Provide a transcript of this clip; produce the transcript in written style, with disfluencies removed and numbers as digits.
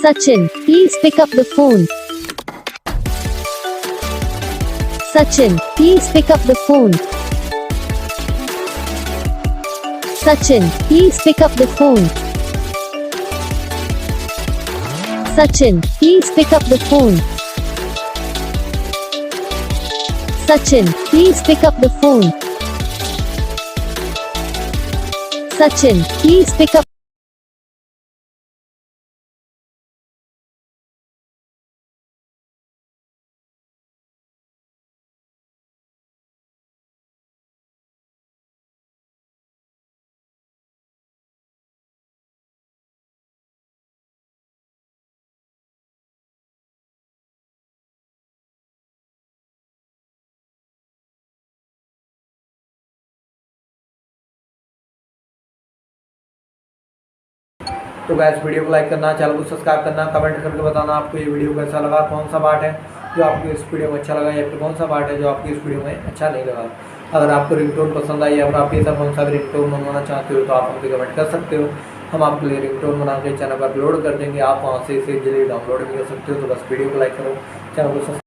Sachin, please pick up the phone. Sachin, please pick up the phone. Sachin, please pick up the phone. Sachin, please pick up the phone. Sachin, please pick up the phone. Sachin, please pick up. तो gas video को like करना, channel को subscribe करना, comment करके बताना आपको ये video कैसा लगा, कौन सा पार्ट है जो आपको इस वीडियो में अच्छा लगा या फिर कौन सा पार्ट है जो आपकी इस वीडियो में अच्छा नहीं लगा। अगर आपको रिंगटोन पसंद आई या फिर आप ऐसा कौन सा भी रिंगटोन मंगवाना चाहते हो तो आप हमसे कमेंट कर सकते हो। हम आपके लिए रिंगटोन बना के चैनल पर अपलोड कर देंगे, आप वहाँ से इसे जल्दी डाउनलोड भी कर सकते हो। तो बस वीडियो को लाइक करो, चैनल को